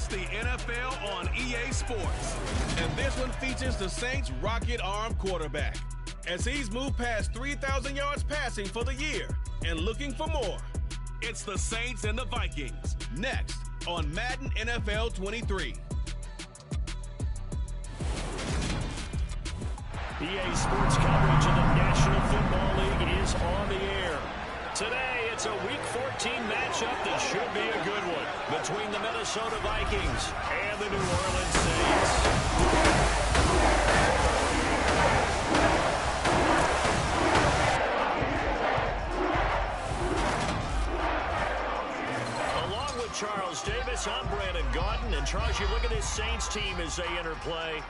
the NFL on EA Sports. And this one features the Saints' rocket arm quarterback, as he's moved past 3,000 yards passing for the year and looking for more. It's the Saints and the Vikings, next on Madden NFL 23. EA Sports coverage of the National Football League is on the air. Today, it's a Week 14 matchup that should be a good one between the Minnesota Vikings and the New Orleans Saints. Charles Davis, I'm Brandon Gaudin, and Charles, you look at this Saints team as they enter play.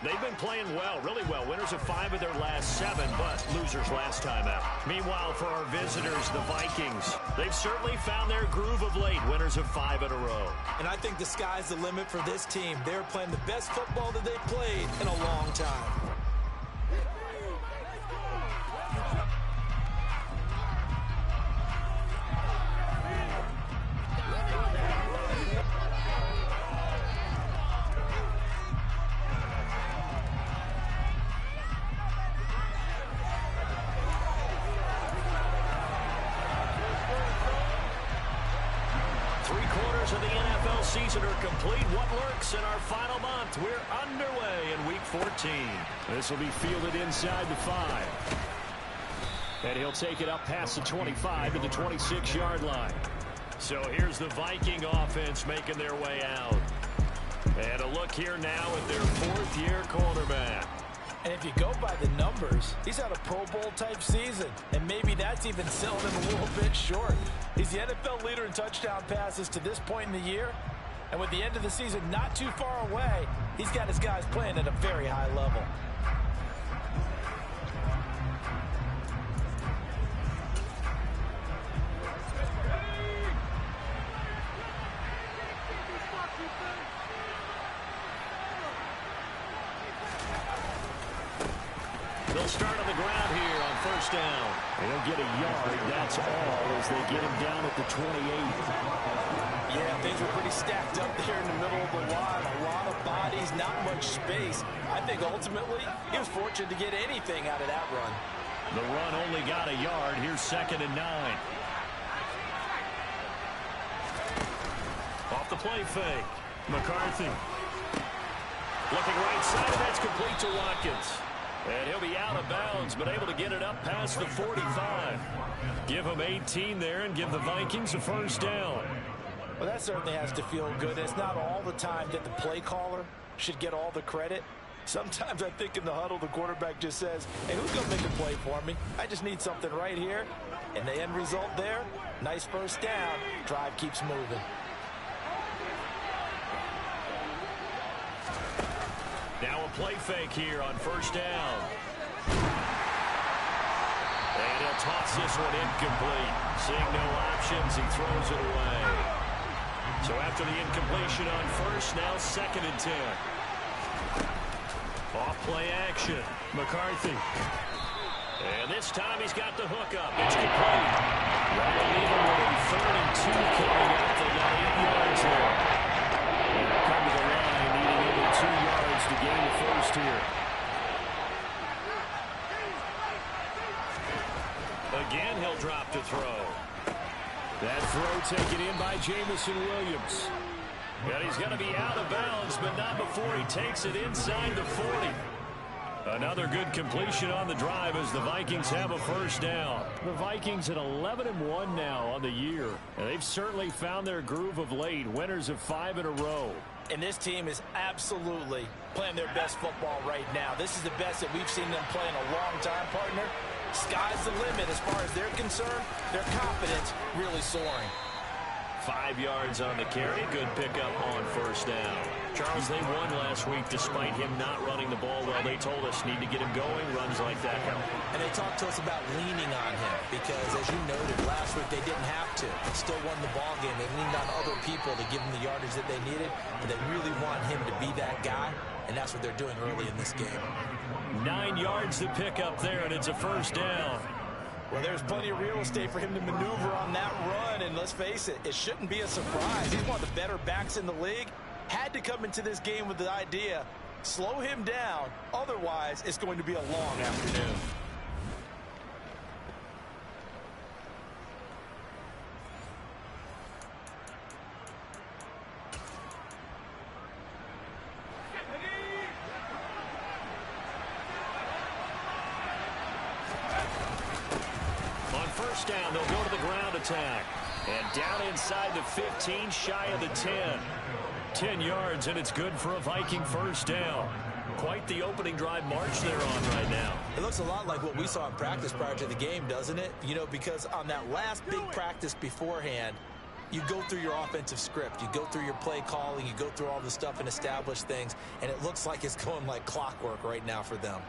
They've been playing well, really well. Winners of 5 of their last 7, but losers last time out. Meanwhile, for our visitors, the Vikings, they've certainly found their groove of late. Winners of 5 in a row. And I think the sky's the limit for this team. They're playing the best football that they've played in a long time. Of the NFL season are complete. What lurks in our final month? We're underway in Week 14. This will be fielded inside the 5. And he'll take it up past the 25 to the 26-yard line. So here's the Viking offense making their way out. And a look here now at their 4th-year quarterback. And if you go by the numbers, he's had a Pro Bowl-type season. And maybe that's even selling him a little bit short. He's the NFL leader in touchdown passes to this point in the year. And with the end of the season not too far away, he's got his guys playing at a very high level. They'll start on the ground here on first down. They'll get a yard, that's all, as they get him down at the 28. Yeah, things were pretty stacked up there in the middle of the line. A lot of bodies, not much space. I think ultimately he was fortunate to get anything out of that run. The run only got a yard. Here's 2nd and 9. Off the play fake. McCarthy. Looking right side, and that's complete to Watkins. And he'll be out of bounds, but able to get it up past the 45. Give him 18 there and give the Vikings a first down. Well, that certainly has to feel good. It's not all the time that the play caller should get all the credit. Sometimes I think in the huddle, the quarterback just says, hey, who's going to make a play for me? I just need something right here. And the end result there, nice first down. Drive keeps moving. Now a play fake here on first down. And he'll toss this one incomplete. Seeing no options, he throws it away. So after the incompletion on first, now 2nd and 10. Off play action. McCarthy. And this time he's got the hook up. It's complete. That'll leave him with 3rd and 2 coming up. They got 8 yards there. And they'll come to the line, needing only 2 yards to gain the first here. Again, he'll drop to throw. That throw taken in by Jamison Williams. And he's going to be out of bounds, but not before he takes it inside the 40. Another good completion on the drive as the Vikings have a first down. The Vikings at 11-1 now on the year. And they've certainly found their groove of late. Winners of 5 in a row. And this team is absolutely playing their best football right now. This is the best that we've seen them play in a long time, partner. Sky's the limit as far as they're concerned. Their confidence really soaring. 5 yards on the carry. Good pickup on first down. Charles, they won last week despite him not running the ball well. They told us need to get him going. Runs like that help. And they talked to us about leaning on him because, as you noted, last week they didn't have to. They still won the ball game. They leaned on other people to give them the yardage that they needed. And they really want him to be that guy. And that's what they're doing early in this game. 9 yards to pick up there, and it's a first down. Well, there's plenty of real estate for him to maneuver on that run, and let's face it, it shouldn't be a surprise. He's one of the better backs in the league, Had to come into this game with the idea, slow him down, otherwise it's going to be a long afternoon. On first down, they'll go to the ground attack. And down inside the 15, shy of the 10. 10 yards, and it's good for a Viking first down. Quite the opening drive march they're on right now. It looks a lot like what we saw in practice prior to the game, doesn't it? You know, because on that last big practice beforehand, you go through your offensive script. You go through your play calling. You go through all the stuff and establish things. And it looks like it's going like clockwork right now for them.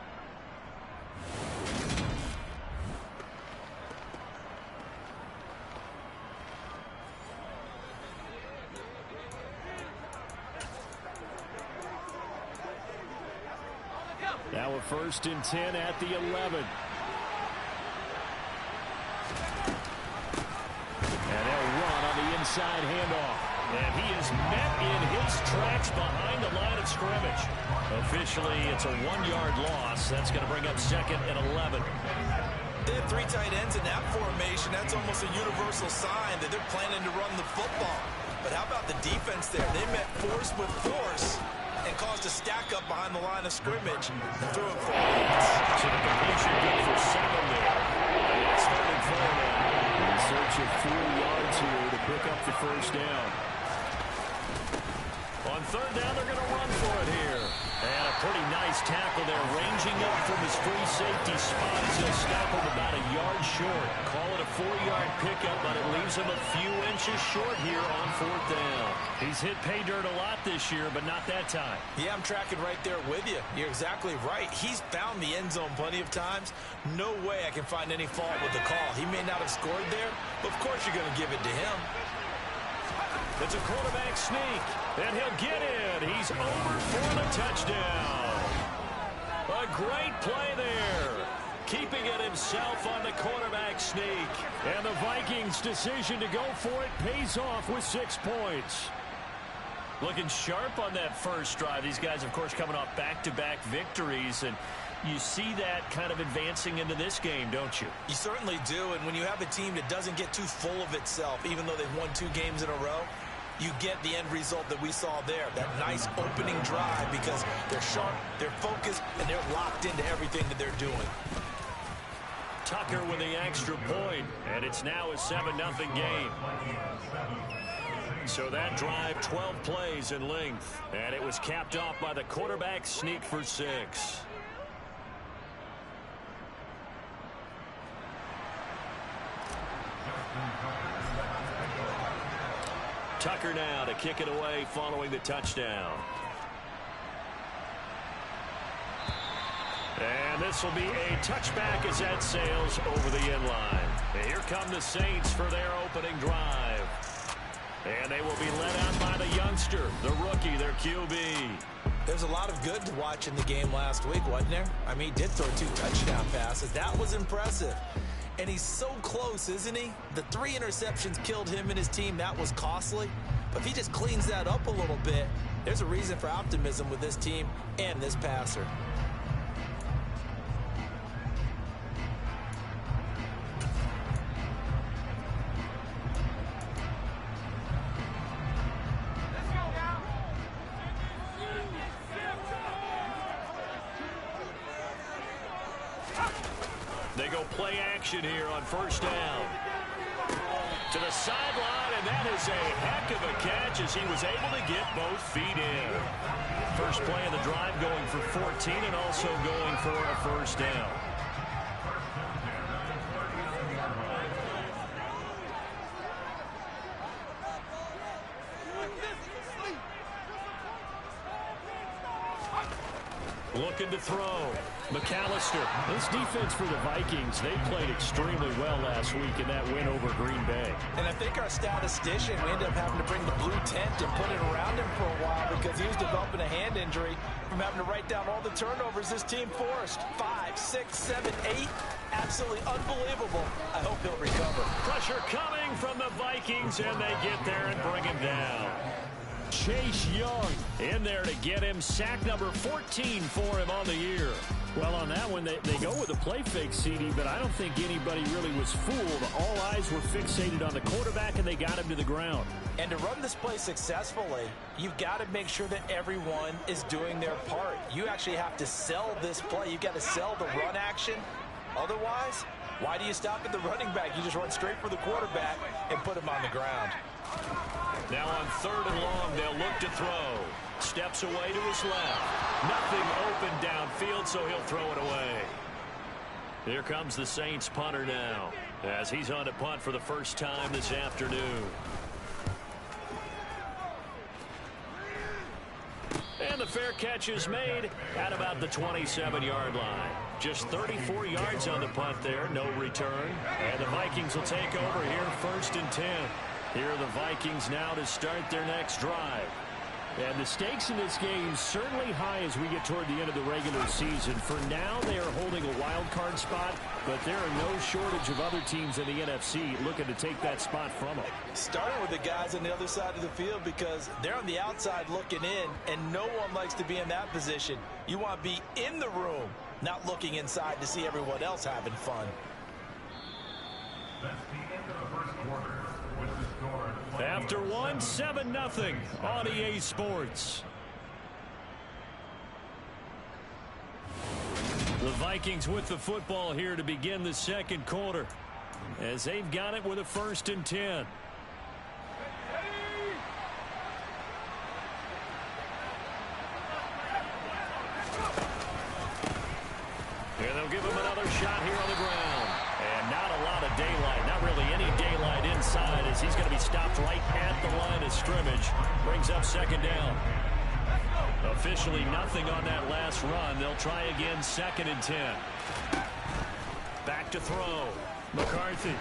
Now a 1st and 10 at the 11. And they'll run on the inside handoff. And he is met in his tracks behind the line of scrimmage. Officially, it's a 1-yard loss. That's going to bring up 2nd and 11. They have 3 tight ends in that formation. That's almost a universal sign that they're planning to run the football. But how about the defense there? They met force with force and caused a stack up behind the line of scrimmage and threw it for yards. So the completion good for 7 there. It's 3rd and 4 now. In search of 4 yards here to pick up the first down. On 3rd down, they're going to run for it here. And a pretty nice tackle there, ranging up from his free safety spot as he'll stop him about a yard short. Call it a 4-yard pickup, but it leaves him a few inches short here on 4th down. He's hit pay dirt a lot this year, but not that time. Yeah, I'm tracking right there with you. You're exactly right. He's found the end zone plenty of times. No way I can find any fault with the call. He may not have scored there, but of course you're going to give it to him. It's a quarterback sneak, and he'll get in. He's over for the touchdown. A great play there. Keeping it himself on the quarterback sneak. And the Vikings' decision to go for it pays off with 6 points. Looking sharp on that first drive. These guys, of course, coming off back-to-back victories, and you see that kind of advancing into this game, don't you? You certainly do, and when you have a team that doesn't get too full of itself, even though they've won 2 games in a row, you get the end result that we saw there, that nice opening drive, because they're sharp, they're focused, and they're locked into everything that they're doing. Tucker with the extra point, and it's now a 7-0 game. So that drive, 12 plays in length, and it was capped off by the quarterback sneak for 6. Tucker now to kick it away following the touchdown. And this will be a touchback as that sails over the end line. And here come the Saints for their opening drive. And they will be led out by the youngster, the rookie, their QB. There's a lot of good to watch in the game last week, wasn't there? I mean, he did throw 2 touchdown passes. That was impressive. And he's so close, isn't he? The 3 interceptions killed him and his team. That was costly. But if he just cleans that up a little bit, there's a reason for optimism with this team and this passer. They go play action here on first down. To the sideline, and that is a heck of a catch as he was able to get both feet in. First play of the drive going for 14 and also going for a first down. Looking to throw. McAllister. This defense for the Vikings, they played extremely well last week in that win over Green Bay. And I think our statistician, we ended up having to bring the blue tent and put it around him for a while because he was developing a hand injury from having to write down all the turnovers this team forced. 5, 6, 7, 8. Absolutely unbelievable. I hope he'll recover. Pressure coming from the Vikings, and they get there and bring him down. Chase Young in there to get him. Sack number 14 for him on the year. Well, on that one, they go with a play fake, CD, but I don't think anybody really was fooled. All eyes were fixated on the quarterback, and they got him to the ground. And to run this play successfully, you've got to make sure that everyone is doing their part. You actually have to sell this play. You've got to sell the run action. Otherwise, why do you stop at the running back? You just run straight for the quarterback and put him on the ground. Now on 3rd and long, they'll look to throw. Steps away to his left. Nothing open downfield, so he'll throw it away. Here comes the Saints punter now, as he's on to punt for the first time this afternoon. And the fair catch is made at about the 27-yard line. Just 34 yards on the punt there, no return. And the Vikings will take over here, 1st and 10. Here are the Vikings now to start their next drive. And the stakes in this game certainly high as we get toward the end of the regular season. For now, they are holding a wild card spot, but there are no shortage of other teams in the NFC looking to take that spot from them. Starting with the guys on the other side of the field because they're on the outside looking in, and no one likes to be in that position. You want to be in the room, not looking inside to see everyone else having fun. That's the end of the first quarter. After 7-0 on EA Sports. The Vikings with the football here to begin the second quarter, as they've got it with a 1st and 10. Here they'll give him another shot here on the ground. And not a lot of daylight, not really any daylight inside, as he's going to be stopped right at the line of scrimmage. Brings up 2nd down. Officially nothing on that last run. They'll try again 2nd and 10. Back to throw. McCarthy.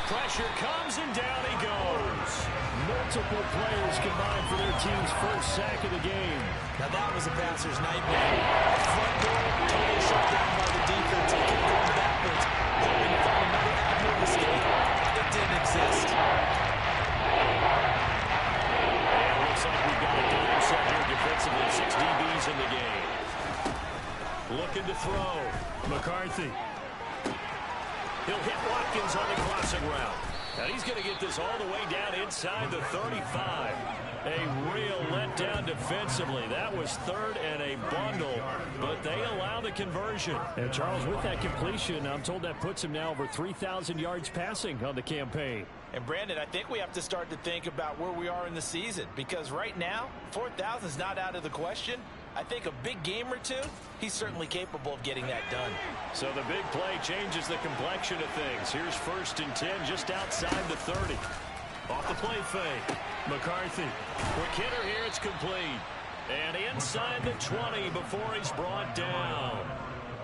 Pressure comes and down he goes. Multiple players combined for their team's first sack of the game. Now that was a passer's nightmare. Front door totally shut down by the defense. They kept going backwards, hoping to find another avenue of escape. It didn't exist. And it looks like we've got a dime set here defensively. 6 DBs in the game. Looking to throw. McCarthy. He'll hit Watkins on the crossing route. And he's going to get this all the way down inside the 35. A real letdown defensively. That was 3rd and a bundle, but they allow the conversion. And Charles, with that completion, I'm told that puts him now over 3,000 yards passing on the campaign. And Brandon, I think we have to start to think about where we are in the season, because right now, 4,000 is not out of the question. I think a big game or two, he's certainly capable of getting that done. So the big play changes the complexion of things. Here's 1st and 10 just outside the 30. Off the play fake. McCarthy. Quick hitter here, it's complete. And inside the 20 before he's brought down.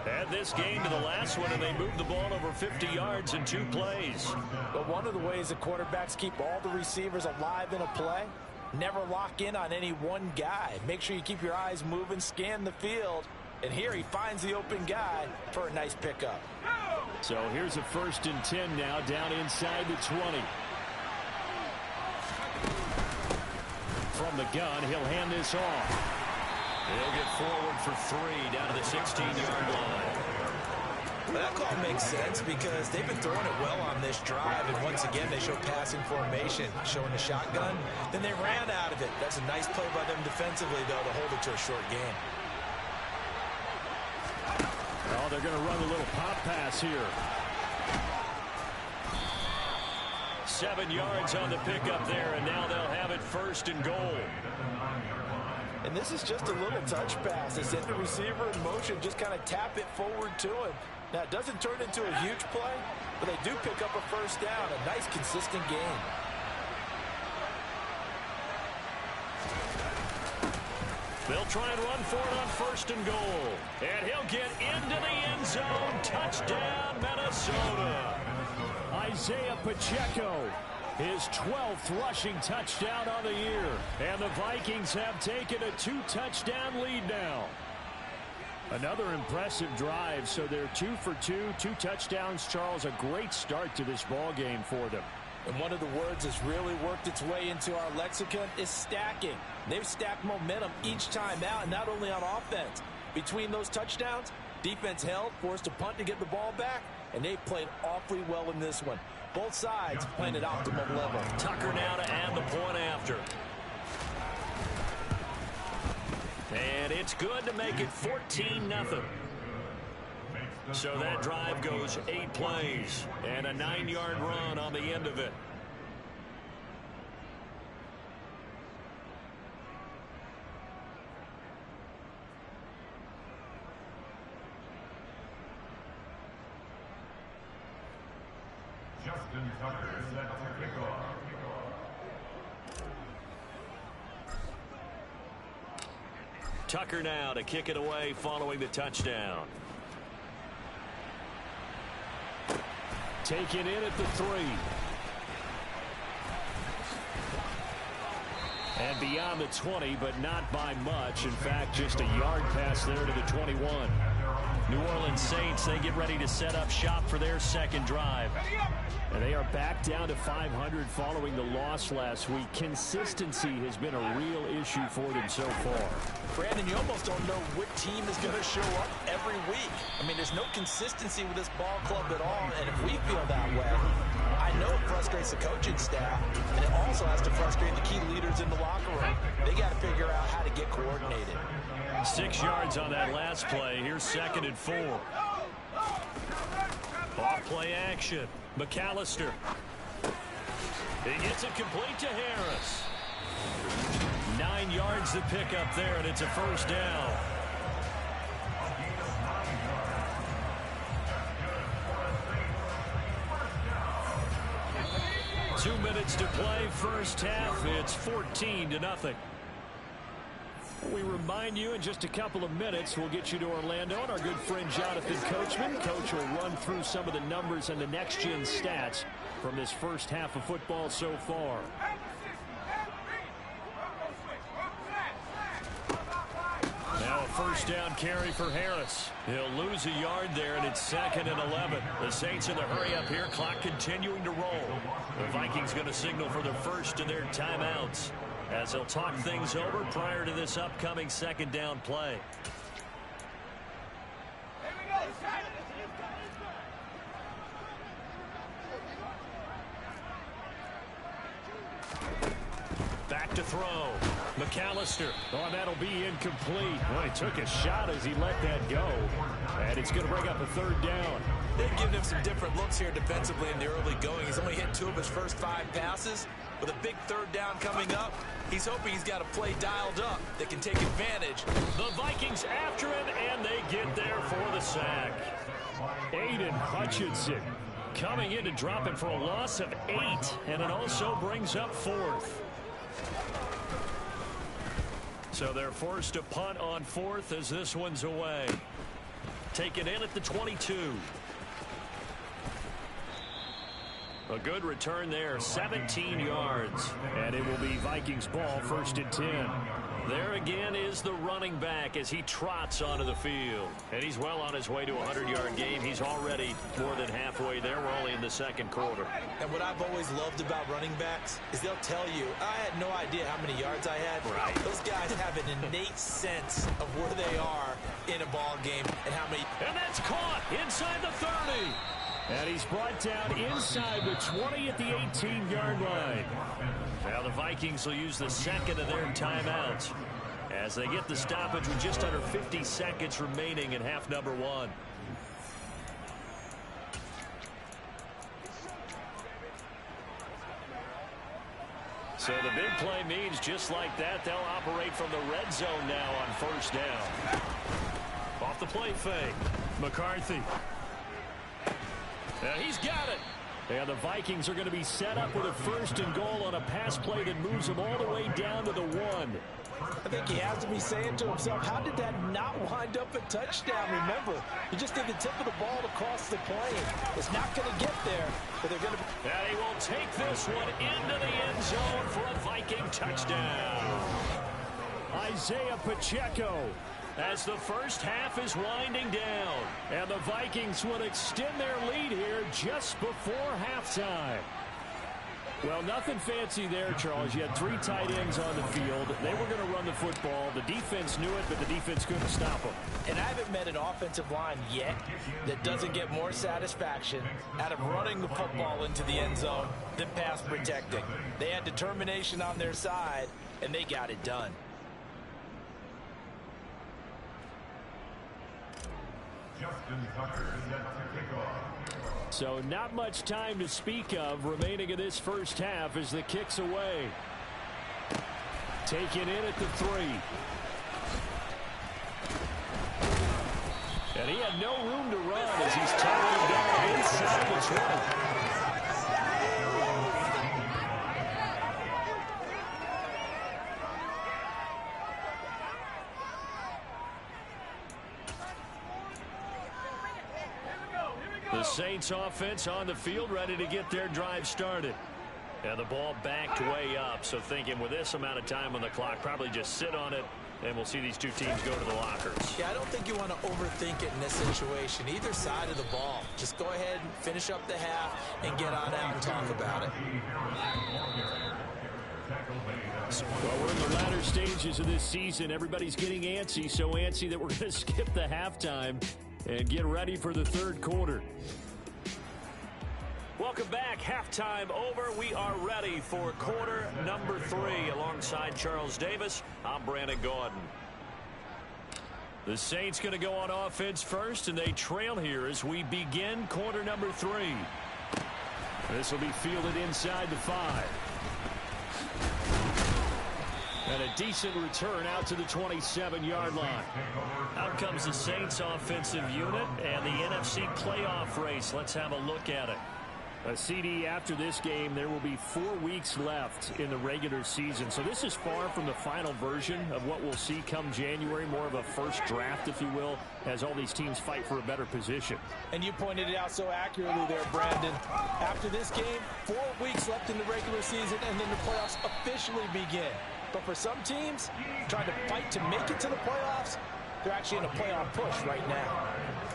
Add this game to the last one, and they moved the ball over 50 yards in 2 plays. But one of the ways the quarterbacks keep all the receivers alive in a play, never lock in on any one guy. Make sure you keep your eyes moving, scan the field. And here he finds the open guy for a nice pickup. So here's a 1st and 10 now down inside the 20. From the gun, he'll hand this off. He'll get forward for 3 down to the 16-yard line. Well, that call makes sense because they've been throwing it well on this drive, and once again they show passing formation, showing the shotgun. Then they ran out of it. That's a nice play by them defensively, though, to hold it to a short game. Oh, they're going to run a little pop pass here. 7 yards on the pickup there, and now they'll have it 1st and goal. And this is just a little touch pass. They send the receiver in motion, just kind of tap it forward to him. Now, it doesn't turn into a huge play, but they do pick up a 1st down. A nice, consistent game. They'll try and run for it on 1st and goal. And he'll get into the end zone. Touchdown, Minnesota. Isaiah Pacheco, his 12th rushing touchdown on the year. And the Vikings have taken a 2-touchdown lead now. Another impressive drive, so they're 2 for 2, 2 touchdowns. Charles, a great start to this ball game for them. And one of the words that's really worked its way into our lexicon is stacking. They've stacked momentum each time out, and not only on offense. Between those touchdowns, defense held, forced a punt to get the ball back, and they played awfully well in this one. Both sides playing at optimum level. Tucker now to add the point after. And it's good to make it 14-0. So that drive goes 8 plays and a 9-yard run on the end of it. Justin Tucker set to kick off. Tucker now to kick it away following the touchdown. Taken in at the 3. And beyond the 20, but not by much. In fact, just a yard pass there to the 21. New Orleans Saints, they get ready to set up shop for their second drive. And they are back down to 500 following the loss last week. Consistency has been a real issue for them so far. Brandon, you almost don't know what team is going to show up every week. I mean, there's no consistency with this ball club at all, and if we feel that way, I know it frustrates the coaching staff, and it also has to frustrate the key leaders in the locker room. They got to figure out how to get coordinated. 6 yards on that last play. Here's 2nd and 4. Off play action. McAllister. He gets it complete to Harris. 9 yards to pick up there, and it's a first down. Two minutes to play, first half. It's 14-0. We remind you in just a couple of minutes, we'll get you to Orlando, and our good friend Jonathan Coachman. Coach will run through some of the numbers and the next-gen stats from this first half of football so far. Now a first down carry for Harris. He'll lose a yard there, and it's 2nd and 11. The Saints in the hurry up here, clock continuing to roll. The Vikings going to signal for the first of their timeouts, as they'll talk things over prior to this upcoming second down play. Back to throw. McAllister. Oh, that'll be incomplete. Well, he took a shot as he let that go. And it's going to bring up a 3rd down. They've given him some different looks here defensively in the early going. He's only hit 2 of his first 5 passes. With a big 3rd down coming up, he's hoping he's got a play dialed up that can take advantage. The Vikings after him, and they get there for the sack. Aiden Hutchinson coming in to drop him for a loss of 8, and it also brings up 4th. So they're forced to punt on 4th as this one's away. Taken in at the 22. A good return there, 17 yards. And it will be Vikings ball, 1st and 10. There again is the running back as he trots onto the field. And he's well on his way to a 100-yard game. He's already more than halfway there. We're only in the 2nd quarter. And what I've always loved about running backs is they'll tell you, I had no idea how many yards I had. Right. Those guys have an innate sense of where they are in a ball game and how many. And that's caught inside the 30. And he's brought down inside the 20 at the 18-yard line. Now the Vikings will use the 2nd of their timeouts as they get the stoppage with just under 50 seconds remaining in half number 1. So the big play means just like that, they'll operate from the red zone now on 1st down. Off the play fake. McCarthy. Now he's got it. And the Vikings are going to be set up with a 1st and goal on a pass play that moves them all the way down to the 1. I think he has to be saying to himself, how did that not wind up a touchdown? Remember, you just did the tip of the ball to cross the plane. It's not going to get there, but they're going to. And he will take this one into the end zone for a Viking touchdown. Isaiah Pacheco, as the first half is winding down. And the Vikings would extend their lead here just before halftime. Well, nothing fancy there, Charles. You had 3 tight ends on the field. They were going to run the football. The defense knew it, but the defense couldn't stop them. And I haven't met an offensive line yet that doesn't get more satisfaction out of running the football into the end zone than pass protecting. They had determination on their side, and they got it done. Justin Tucker set to kick off. So not much time to speak of remaining in this first half as the kick's away. Taken in at the 3. And he had no room to run as he's tackled down inside the 20. The Saints offense on the field ready to get their drive started. And the ball backed way up, so thinking with this amount of time on the clock, probably just sit on it, and we'll see these two teams go to the lockers. Yeah, I don't think you want to overthink it in this situation. Either side of the ball. Just go ahead and finish up the half and get on out and talk about it. Well, we're in the latter stages of this season. Everybody's getting antsy, so antsy that we're going to skip the halftime and get ready for the third quarter. Welcome back. Halftime over. We are ready for quarter number 3. Alongside Charles Davis, I'm Brandon Gordon. The Saints going to go on offense first, and they trail here as we begin quarter number 3. This will be fielded inside the 5. And a decent return out to the 27-yard line. Out comes the Saints offensive unit and the NFC playoff race. Let's have a look at it. A CD after this game, there will be 4 weeks left in the regular season. So this is far from the final version of what we'll see come January, more of a first draft, if you will, as all these teams fight for a better position. And you pointed it out so accurately there, Brandon. After this game, 4 weeks left in the regular season, and then the playoffs officially begin. But for some teams, trying to fight to make it to the playoffs, they're actually in a playoff push right now.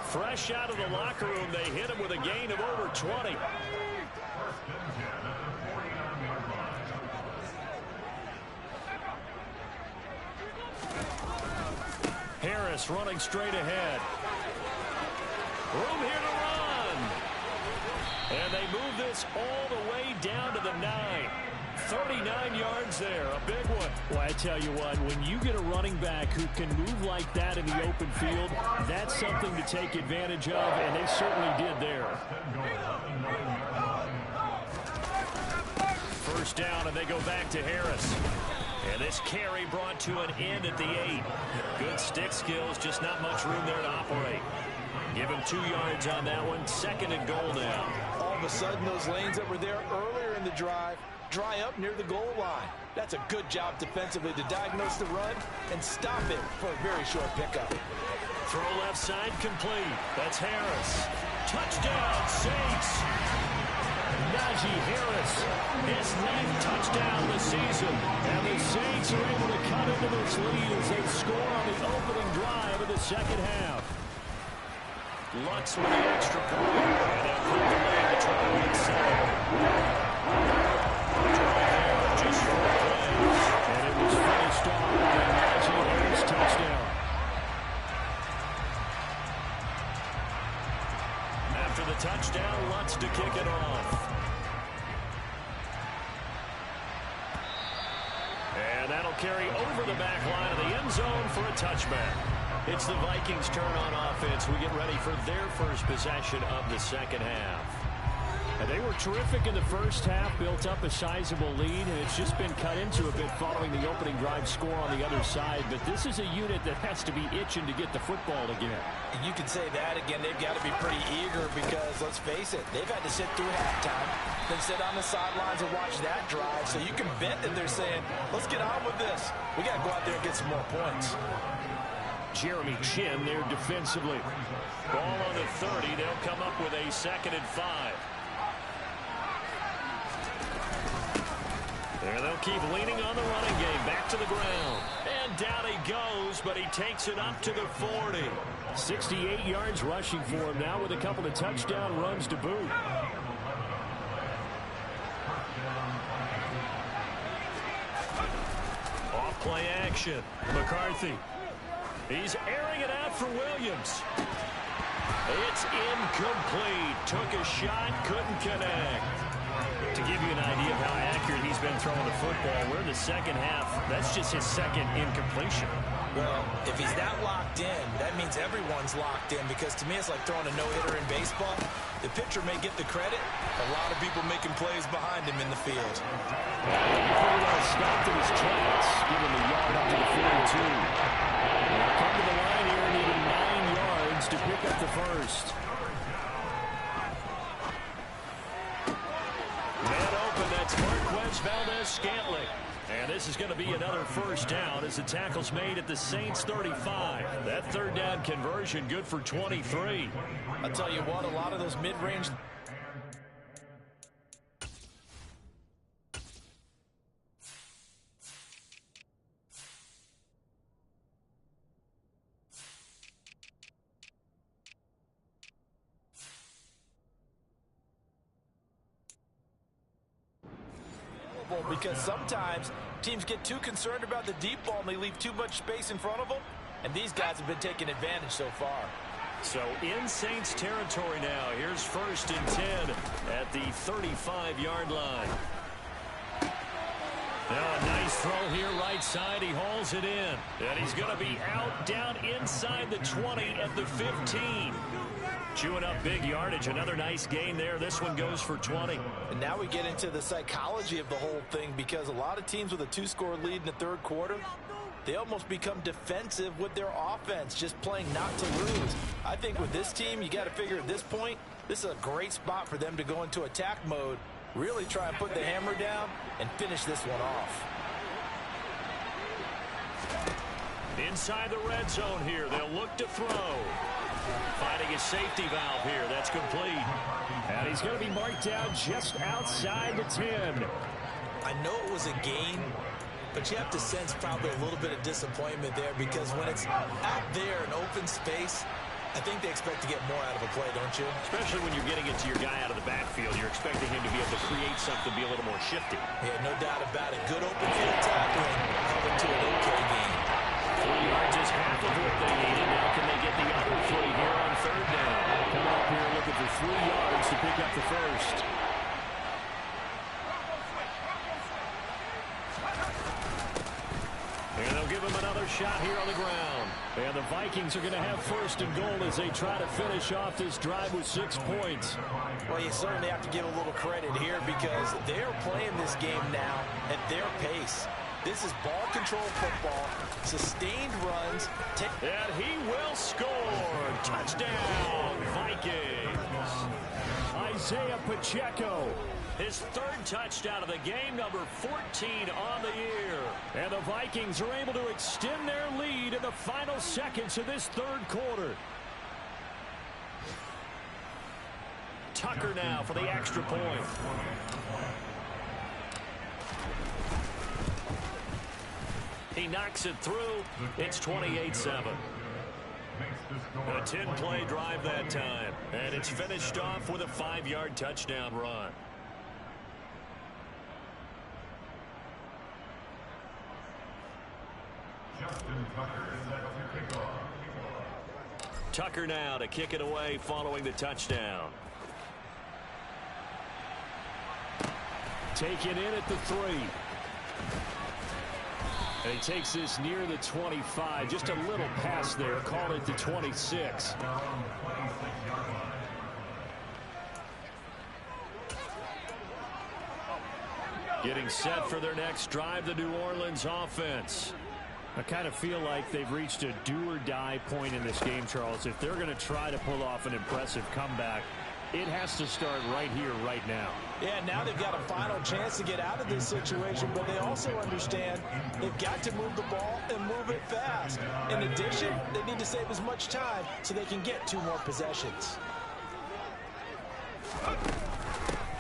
Fresh out of the locker room, they hit him with a gain of over 20. Harris running straight ahead. Room here to run. And they move this all the way down to the 9. 39 yards there, a big one. Well, I tell you what, when you get a running back who can move like that in the open field, that's something to take advantage of, and they certainly did there. First down, and they go back to Harris. And this carry brought to an end at the 8. Good stick skills, just not much room there to operate. Give him 2 yards on that one. 2nd and goal now. All of a sudden, those lanes that were there earlier in the drive dry up near the goal line. That's a good job defensively to diagnose the run and stop it for a very short pickup. Throw left side complete. That's Harris. Touchdown, Saints. Najee Harris, his 9th touchdown this season. And the Saints are able to cut into this lead as they score on the opening drive of the second half. Lutz with the extra point. And they'll put the lead to try to win 7. Just 4 plays. And it was finished off with a Najee Harris touchdown. After the touchdown, Lutz to kick it off. And that'll carry over the back line of the end zone for a touchback. It's the Vikings' turn on offense. We get ready for their first possession of the second half. And they were terrific in the first half, built up a sizable lead, and it's just been cut into a bit following the opening drive score on the other side. But this is a unit that has to be itching to get the football again. And you can say that again. They've got to be pretty eager because, let's face it, they've had to sit through halftime, then sit on the sidelines and watch that drive. So you can bet that they're saying, let's get on with this. We got to go out there and get some more points. Jeremy Chin there defensively. Ball on the 30. They'll come up with a 2nd and 5. And they'll keep leaning on the running game. Back to the ground. And down he goes, but he takes it up to the 40. 68 yards rushing for him now with a couple of touchdown runs to boot. Play action. McCarthy. He's airing it out for Williams. It's incomplete. Took a shot, couldn't connect. To give you an idea of how accurate he's been throwing the football, we're in the second half. That's just his second incompletion. Well, if he's that locked in, that means everyone's locked in, because to me it's like throwing a no-hitter in baseball. The pitcher may get the credit. A lot of people making plays behind him in the field. Pretty well stopped in his tracks, giving the yard up to the 42. They'll come to the line here and needing 9 yards to pick up the first. Man open, that's Marquez Valdez-Scantling. And this is going to be another first down as the tackle's made at the Saints 35. That third down conversion good for 23. I'll tell you what, a lot of those mid-range... because sometimes teams get too concerned about the deep ball and they leave too much space in front of them, and these guys have been taking advantage so far. So in Saints territory now. Here's 1st and 10 at the 35-yard line. Now a nice throw here right side. He hauls it in. And he's going to be out down inside the 20 at the 15. Chewing up big yardage. Another nice gain there. This one goes for 20. And now we get into the psychology of the whole thing, because a lot of teams with a 2-score lead in the third quarter, they almost become defensive with their offense, just playing not to lose. I think with this team, you got to figure at this point, this is a great spot for them to go into attack mode, really try and put the hammer down and finish this one off. Inside the red zone here, they'll look to throw. Finding his safety valve here. That's complete. And he's going to be marked down just outside the 10. I know it was a gain, but you have to sense probably a little bit of disappointment there, because when it's out there in open space, I think they expect to get more out of a play, don't you? Especially when you're getting it to your guy out of the backfield. You're expecting him to be able to create something, be a little more shifty. Yeah, no doubt about it. Good open field tackling, coming to an okay game. 3 yards is half of what they needed. Now can they get the other 3 here on third down? Come up here looking for 3 yards to pick up the first. And they'll give him another shot here on the ground. And the Vikings are going to have 1st and goal as they try to finish off this drive with 6 points. Well, you certainly have to give a little credit here, because they're playing this game now at their pace. This is ball control football, sustained runs. And he will score. Touchdown, Vikings. Isaiah Pacheco, his 3rd touchdown of the game, number 14 on the year. And the Vikings are able to extend their lead in the final seconds of this third quarter. Tucker now for the extra point. He knocks it through. It's 28-7. A 10-play drive that time. And it's finished off with a 5-yard touchdown run. Tucker now to kick it away following the touchdown. Taken in at the 3. And he takes this near the 25. Just a little pass there. Call it the 26. Getting set for their next drive, the New Orleans offense. I kind of feel like they've reached a do-or-die point in this game, Charles. If they're going to try to pull off an impressive comeback, it has to start right here, right now. Yeah, now they've got a final chance to get out of this situation, but they also understand they've got to move the ball and move it fast. In addition, they need to save as much time so they can get 2 more possessions.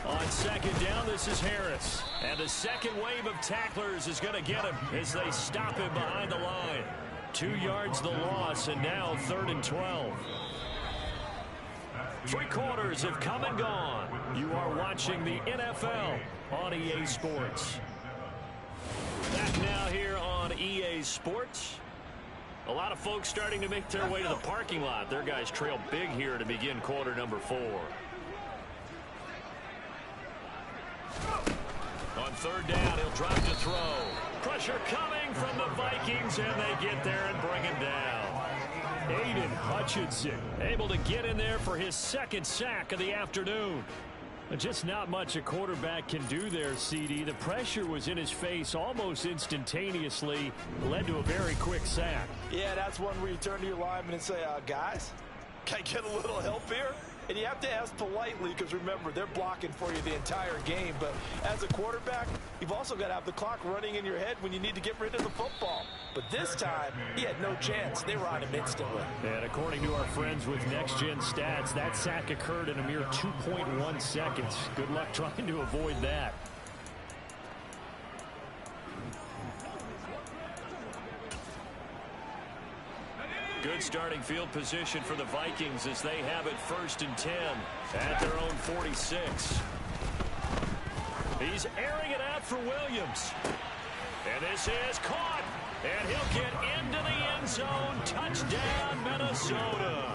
On 2nd down, this is Harris. And the second wave of tacklers is going to get him as they stop him behind the line. 2 yards the loss, and now 3rd and 12. 3 quarters have come and gone. You are watching the NFL on EA Sports. Back now here on EA Sports. A lot of folks starting to make their way to the parking lot. Their guys trail big here to begin quarter number 4. On third down, he'll drop to throw. Pressure coming from the Vikings, and they get there and bring him down. Aiden Hutchinson able to get in there for his second sack of the afternoon. Just not much a quarterback can do there, CD. The pressure was in his face almost instantaneously. Led to a very quick sack. Yeah, that's one where you turn to your lineman and say, guys, can I get a little help here? And you have to ask politely because, remember, they're blocking for you the entire game. But as a quarterback, you've also got to have the clock running in your head when you need to get rid of the football. But this time, he had no chance. They were on him instantly. And according to our friends with Next Gen Stats, that sack occurred in a mere 2.1 seconds. Good luck trying to avoid that. Good starting field position for the Vikings as they have it 1st and 10 at their own 46. He's airing it out for Williams. And this is caught. And he'll get into the end zone. Touchdown, Minnesota.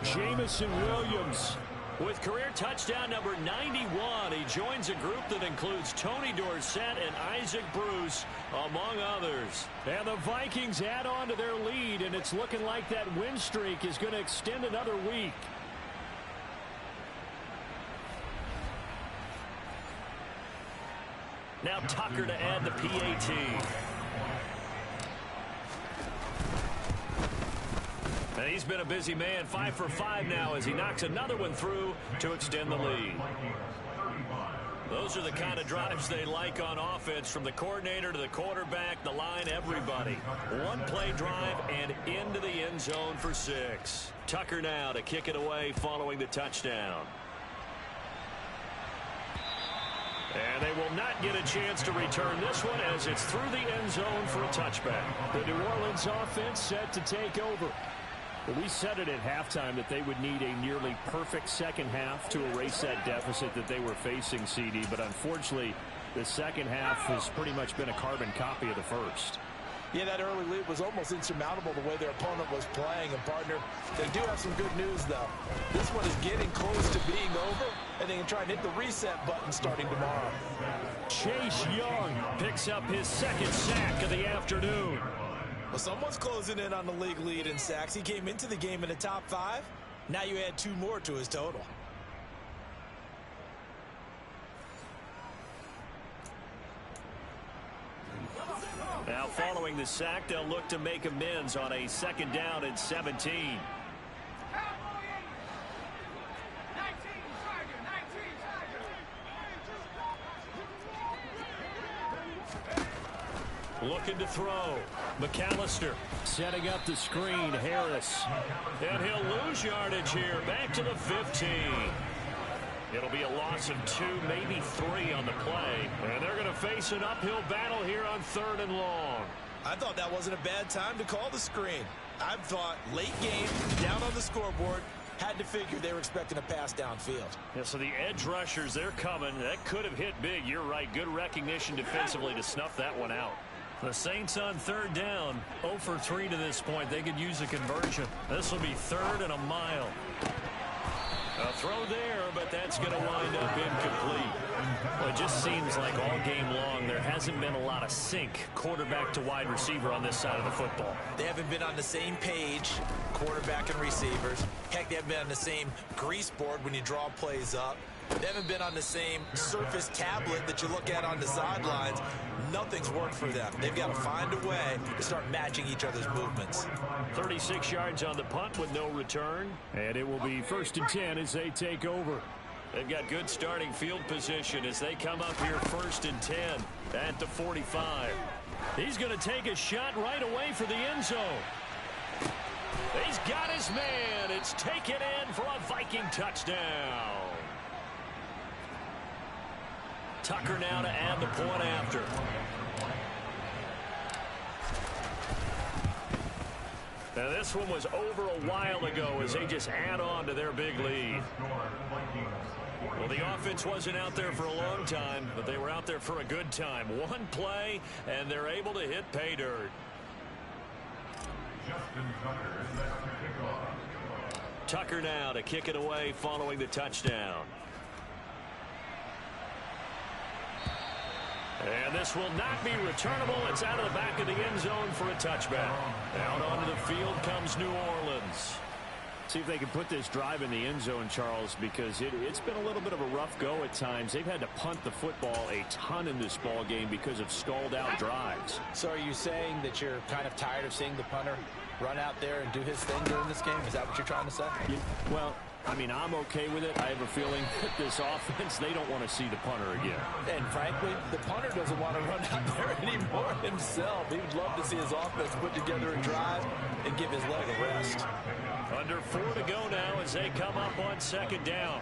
Jamison Williams with career touchdown number 91. He joins a group that includes Tony Dorsett and Isaac Bruce, among others. And the Vikings add on to their lead, and it's looking like that win streak is going to extend another week. Now Tucker to add the PAT. And he's been a busy man, 5 for 5 now as he knocks another one through to extend the lead. Those are the kind of drives they like on offense, from the coordinator to the quarterback, the line, everybody. One-play drive and into the end zone for 6. Tucker now to kick it away following the touchdown. And they will not get a chance to return this one as it's through the end zone for a touchback. The New Orleans offense set to take over. We said it at halftime that they would need a nearly perfect second half to erase that deficit that they were facing, CD. But unfortunately, the second half has pretty much been a carbon copy of the first. Yeah, that early lead was almost insurmountable the way their opponent was playing. And, partner, they do have some good news, though. This one is getting close to being over, and they can try and hit the reset button starting tomorrow. Chase Young picks up his second sack of the afternoon. Well, someone's closing in on the league lead in sacks. He came into the game in the top 5. Now you add 2 more to his total. Now following the sack, they'll look to make amends on a 2nd down and 17. Looking to throw. McAllister setting up the screen. Harris. And he'll lose yardage here. Back to the 15. It'll be a loss of 2, maybe 3 on the play. And they're going to face an uphill battle here on 3rd and long. I thought that wasn't a bad time to call the screen. I thought late game, down on the scoreboard, had to figure they were expecting a pass downfield. Yeah, so the edge rushers, they're coming. That could have hit big. You're right. Good recognition defensively to snuff that one out. The Saints on 3rd down, 0 for 3 to this point. They could use a conversion. This will be 3rd and a mile. A throw there, but that's going to wind up incomplete. Well, it just seems like all game long there hasn't been a lot of sync quarterback to wide receiver on this side of the football. They haven't been on the same page, quarterback and receivers. Heck, they haven't been on the same grease board when you draw plays up. They haven't been on the same Surface tablet that you look at on the sidelines. Nothing's worked for them. They've got to find a way to start matching each other's movements. 36 yards on the punt with no return. And it will be 1st and 10 as they take over. They've got good starting field position as they come up here 1st and 10 at the 45. He's going to take a shot right away for the end zone. He's got his man. It's taken in for a Viking touchdown. Tucker now to add the point after. Now this one was over a while ago as they just add on to their big lead. Well, the offense wasn't out there for a long time, but they were out there for a good time. One play, and they're able to hit pay dirt. Tucker now to kick it away following the touchdown. And this will not be returnable. It's out of the back of the end zone for a touchback. Out onto the field comes New Orleans. See if they can put this drive in the end zone, Charles, because it's been a little bit of a rough go at times. They've had to punt the football a ton in this ball game because of stalled-out drives. So are you saying that you're kind of tired of seeing the punter run out there and do his thing during this game? Is that what you're trying to say? Yeah, well, I mean, I'm okay with it. I have a feeling that this offense, they don't want to see the punter again. And frankly, the punter doesn't want to run out there anymore himself. He would love to see his offense put together a drive and give his leg a rest. Under 4 to go now as they come up on second down.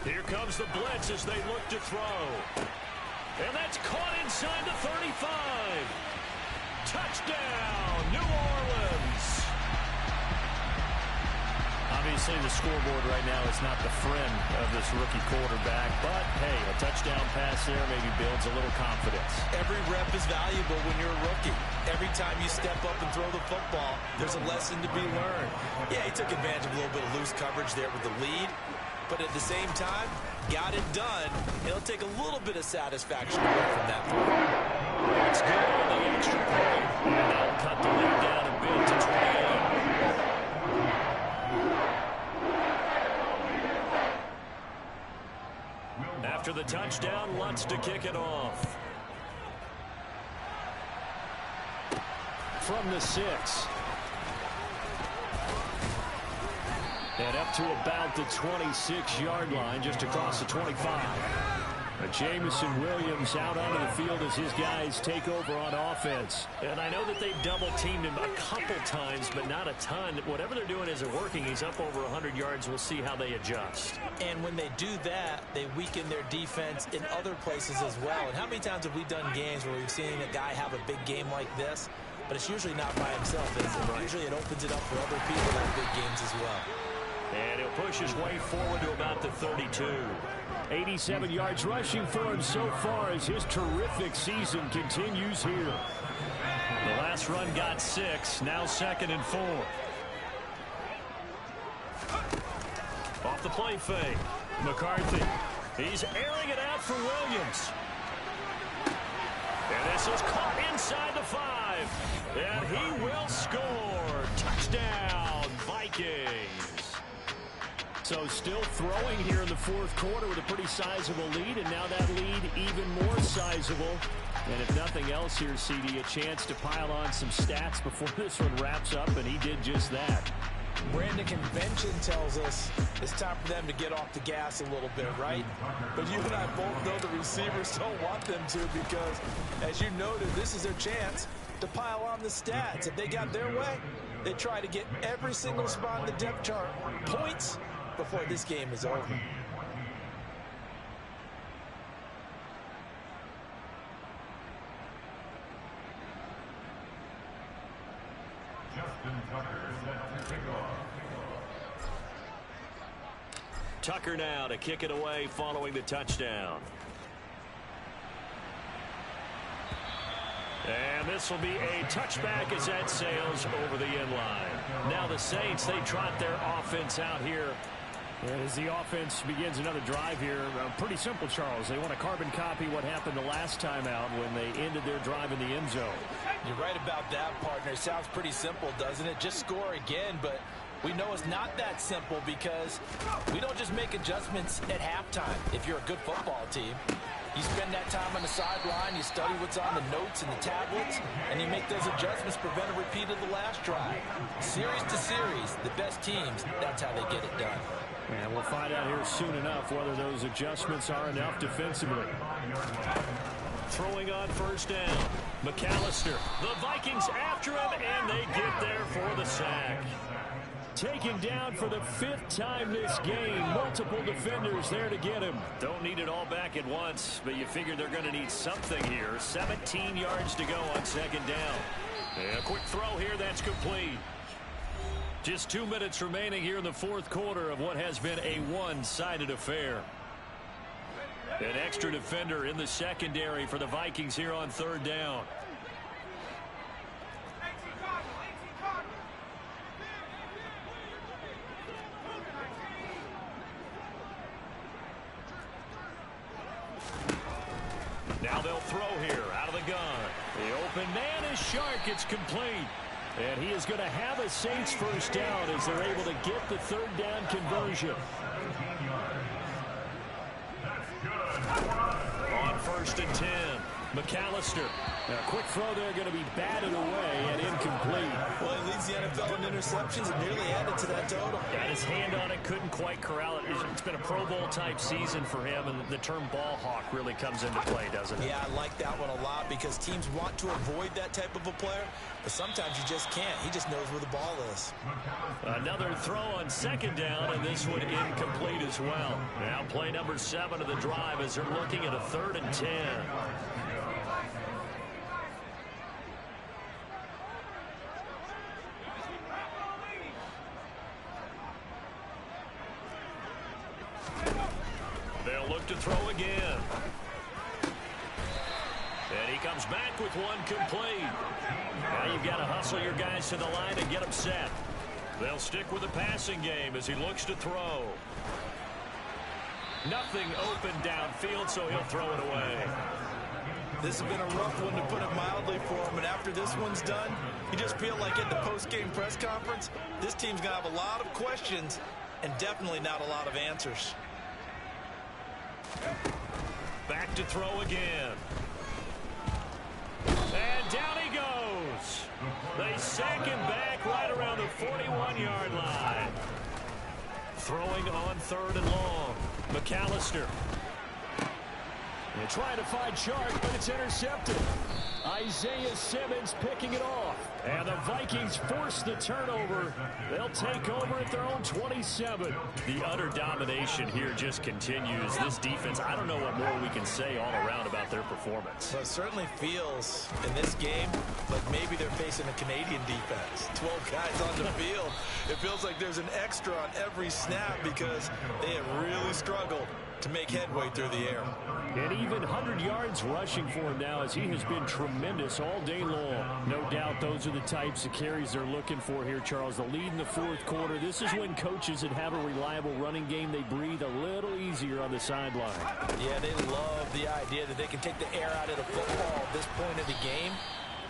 Here comes the blitz as they look to throw. And that's caught inside the 35. Touchdown, New Orleans. Obviously, the scoreboard right now is not the friend of this rookie quarterback. But, hey, a touchdown pass there maybe builds a little confidence. Every rep is valuable when you're a rookie. Every time you step up and throw the football, there's a lesson to be learned. Yeah, he took advantage of a little bit of loose coverage there with the lead. But at the same time, got it done. It'll take a little bit of satisfaction away from that throw. It's good on the extra point. And that'll cut the lead down a bit to 28. After the touchdown, Lutz to kick it off. From the 6. And up to about the 26-yard line, just across the 25. Jamison Williams out onto the field as his guys take over on offense. And I know that they've double-teamed him a couple times, but not a ton. Whatever they're doing isn't working. He's up over 100 yards. We'll see how they adjust. And when they do that, they weaken their defense in other places as well. And how many times have we done games where we've seen a guy have a big game like this, but it's usually not by himself, is it? Right. Usually it opens it up for other people that have big games as well. And he'll push his way forward to about the 32. 87 yards rushing for him so far as his terrific season continues here. The last run got 6, now 2nd and 4. Off the play fake. McCarthy. He's airing it out for Williams. And this is caught inside the 5. And he will score. Touchdown, Vikings. So still throwing here in the 4th quarter with a pretty sizable lead, and now that lead even more sizable. And if nothing else here, CD, a chance to pile on some stats before this one wraps up, and he did just that. Brandon, convention tells us it's time for them to get off the gas a little bit, right? But you and I both know the receivers don't want them to because, as you noted, this is their chance to pile on the stats. If they got their way, they try to get every single spot in the depth chart points before this game is over. Tucker now to kick it away following the touchdown. And this will be a touchback as that sails over the end line. Now the Saints, they trot their offense out here. And as the offense begins another drive here, pretty simple, Charles. They want to carbon copy what happened the last time out when they ended their drive in the end zone. You're right about that, partner. It sounds pretty simple, doesn't it? Just score again, but we know it's not that simple because we don't just make adjustments at halftime. If you're a good football team, you spend that time on the sideline, you study what's on the notes and the tablets, and you make those adjustments, prevent a repeat of the last drive. Series to series, the best teams, that's how they get it done. And we'll find out here soon enough whether those adjustments are enough defensively. Throwing on first down. McAllister. The Vikings after him, and they get there for the sack. taken down for the 5th time this game. Multiple defenders there to get him. Don't need it all back at once, but you figure they're going to need something here. 17 yards to go on 2nd down. And a quick throw here, that's complete. Just 2 minutes remaining here in the 4th quarter of what has been a one-sided affair. An extra defender in the secondary for the Vikings here on 3rd down. Now they'll throw here out of the gun. The open man is Shark. It's complete. And he is going to have a Saints first down as they're able to get the 3rd down conversion. On 1st and 10, McAllister. Now, a quick throw there going to be batted away and incomplete. Well, he leads the NFL in interceptions and nearly added to that total. Got his hand on it, couldn't quite corral it. It's been a Pro Bowl-type season for him, and the term ball hawk really comes into play, doesn't it? Yeah, I like that one a lot because teams want to avoid that type of a player, but sometimes you just can't. He just knows where the ball is. Another throw on 2nd down, and this one incomplete as well. Now play number 7 of the drive as they're looking at a 3rd and 10. They'll look to throw again. And he comes back with one complete. Now you've got to hustle your guys to the line and get them set. They'll stick with the passing game as he looks to throw. Nothing open downfield, so he'll throw it away. This has been a rough one, to put it mildly, for him. And after this one's done, you just feel like at the post-game press conference, this team's going to have a lot of questions and definitely not a lot of answers. Back to throw again. And down he goes. They sack him back right around the 41-yard line. Throwing on 3rd and long. McAllister. They're trying to find Shark, but it's intercepted. Isaiah Simmons picking it off. And the Vikings force the turnover. They'll take over at their own 27. The utter domination here just continues. This defense, I don't know what more we can say all around about their performance. So it certainly feels in this game like maybe they're facing a Canadian defense. 12 guys on the field. It feels like there's an extra on every snap because they have really struggled to make headway through the air. And even 100 yards rushing for him now, as he has been tremendous all day long. No doubt those are the types of carries they're looking for here, Charles. The lead in the 4th quarter. This is when coaches that have a reliable running game, they breathe a little easier on the sideline. Yeah, they love the idea that they can take the air out of the football at this point of the game.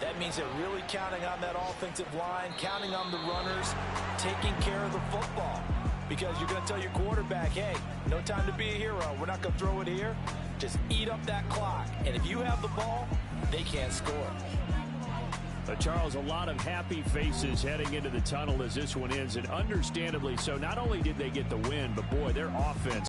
That means they're really counting on that offensive line, counting on the runners, taking care of the football. Because you're going to tell your quarterback, hey, no time to be a hero. We're not going to throw it here. Just eat up that clock. And if you have the ball, they can't score. Charles, a lot of happy faces heading into the tunnel as this one ends, and understandably so. Not only did they get the win, but boy, their offense